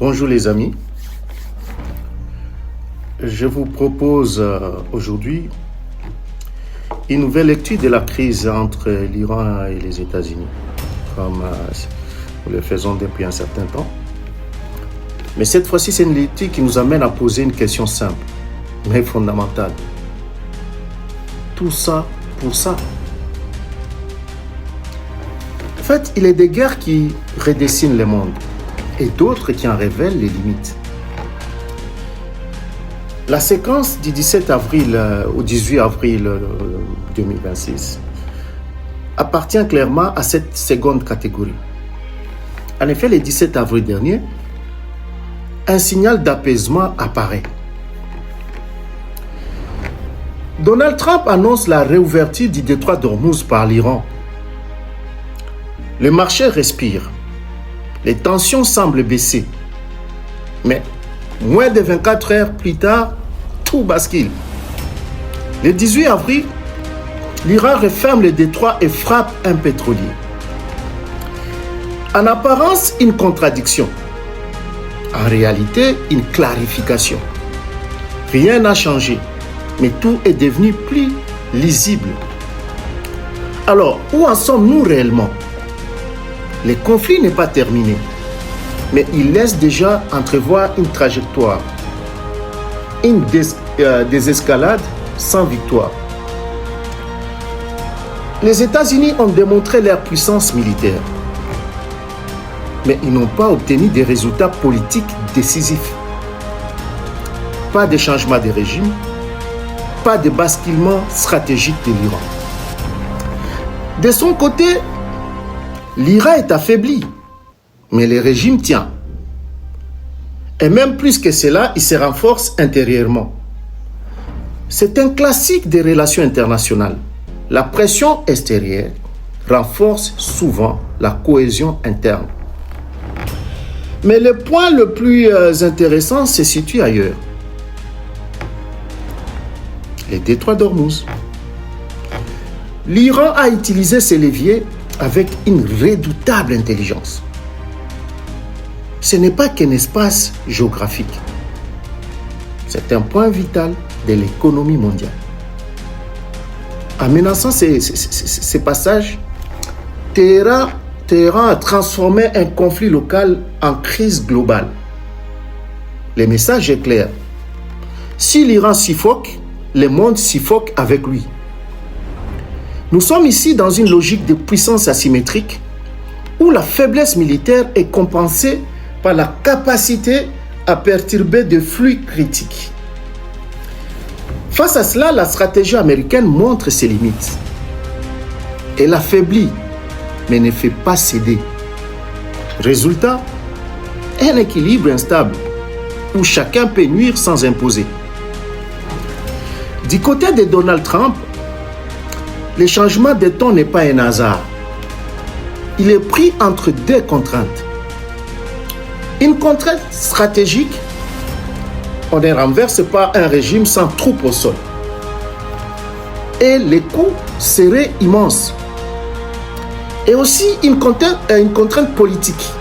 Bonjour les amis, je vous propose aujourd'hui une nouvelle lecture de la crise entre l'Iran et les États-Unis, comme nous le faisons depuis un certain temps. Mais cette fois-ci, c'est une lecture qui nous amène à poser une question simple, mais fondamentale. Tout ça pour ça. En fait, il est des guerres qui redessinent le monde et d'autres qui en révèlent les limites. La séquence du 17 avril au 18 avril 2026 appartient clairement à cette seconde catégorie. En effet, le 17 avril dernier, un signal d'apaisement apparaît. Donald Trump annonce la réouverture du détroit d'Ormuz par l'Iran. Le marché respire. Les tensions semblent baisser. Mais moins de 24 heures plus tard, tout bascule. Le 18 avril, l'Iran referme le détroit et frappe un pétrolier. En apparence, une contradiction. En réalité, une clarification. Rien n'a changé, mais tout est devenu plus lisible. Alors, où en sommes-nous réellement ? Le conflit n'est pas terminé, mais il laisse déjà entrevoir une trajectoire, une désescalade sans victoire. Les États-Unis ont démontré leur puissance militaire, mais ils n'ont pas obtenu des résultats politiques décisifs. Pas de changement de régime, pas de basculement stratégique de l'Iran. De son côté, l'Iran est affaibli, mais le régime tient. Et même plus que cela, il se renforce intérieurement. C'est un classique des relations internationales. La pression extérieure renforce souvent la cohésion interne. Mais le point le plus intéressant se situe ailleurs. Le détroit d'Ormuz. L'Iran a utilisé ces leviers avec une redoutable intelligence. Ce n'est pas qu'un espace géographique. C'est un point vital de l'économie mondiale. En menaçant ces passages, Téhéran a transformé un conflit local en crise globale. Le message est clair. Si l'Iran suffoque, le monde suffoque avec lui. Nous sommes ici dans une logique de puissance asymétrique où la faiblesse militaire est compensée par la capacité à perturber des flux critiques. Face à cela, la stratégie américaine montre ses limites. Elle affaiblit, mais ne fait pas céder. Résultat, un équilibre instable où chacun peut nuire sans imposer. Du côté de Donald Trump, le changement de ton n'est pas un hasard. Il est pris entre deux contraintes. Une contrainte stratégique, on ne renverse pas un régime sans troupes au sol. Et les coûts seraient immenses. Et aussi une contrainte politique.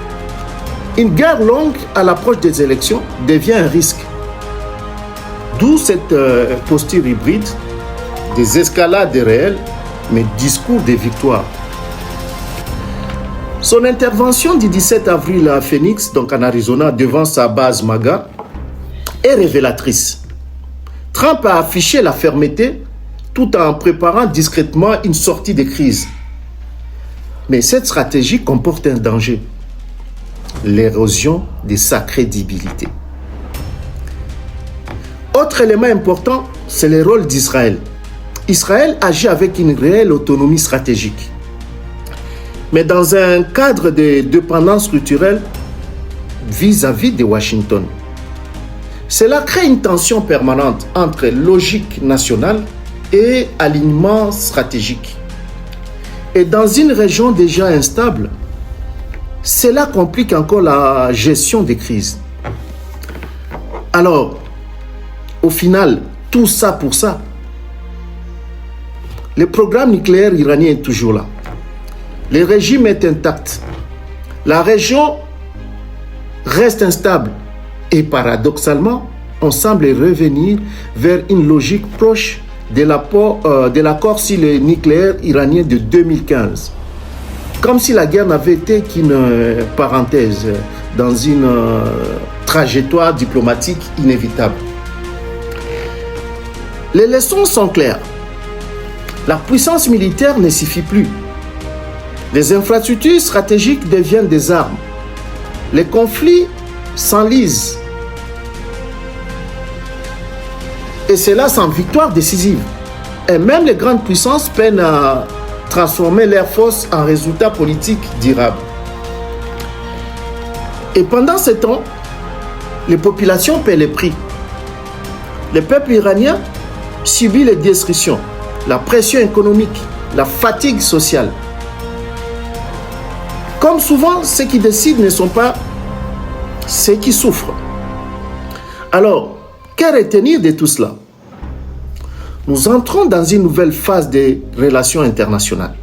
Une guerre longue à l'approche des élections devient un risque. D'où cette posture hybride, des escalades réelles, mais discours de victoire. Son intervention du 17 avril à Phoenix, donc en Arizona, devant sa base MAGA, est révélatrice. Trump a affiché la fermeté tout en préparant discrètement une sortie de crise. Mais cette stratégie comporte un danger, l'érosion de sa crédibilité. Autre élément important, c'est le rôle d'Israël. Israël agit avec une réelle autonomie stratégique, mais dans un cadre de dépendance culturelle vis-à-vis de Washington. Cela crée une tension permanente entre logique nationale et alignement stratégique. Et dans une région déjà instable, cela complique encore la gestion des crises. Alors, au final, tout ça pour ça. Le programme nucléaire iranien est toujours là. Le régime est intact. La région reste instable et paradoxalement, on semble revenir vers une logique proche de l'accord sur le nucléaire iranien de 2015. Comme si la guerre n'avait été qu'une parenthèse dans une trajectoire diplomatique inévitable. Les leçons sont claires. La puissance militaire ne suffit plus. Les infrastructures stratégiques deviennent des armes. Les conflits s'enlisent. Et cela sans victoire décisive. Et même les grandes puissances peinent à transformer leurs forces en résultats politiques durables. Et pendant ce temps, les populations paient le prix. Le peuple iranien subit les destructions, la pression économique, la fatigue sociale. Comme souvent, ceux qui décident ne sont pas ceux qui souffrent. Alors, que retenir de tout cela? Nous entrons dans une nouvelle phase des relations internationales.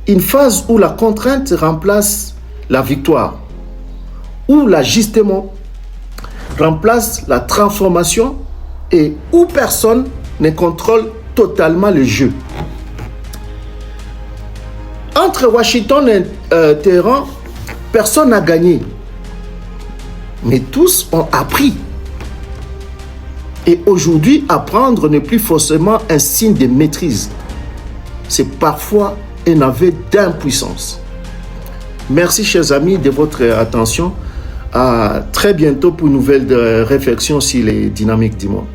Une phase où la contrainte remplace la victoire, où l'ajustement remplace la transformation et où personne ne contrôle totalement le jeu. Entre Washington et Téhéran, personne n'a gagné. Mais tous ont appris. Et aujourd'hui, apprendre n'est plus forcément un signe de maîtrise. C'est parfois un aveu d'impuissance. Merci, chers amis, de votre attention. À très bientôt pour une nouvelle réflexion sur les dynamiques du monde.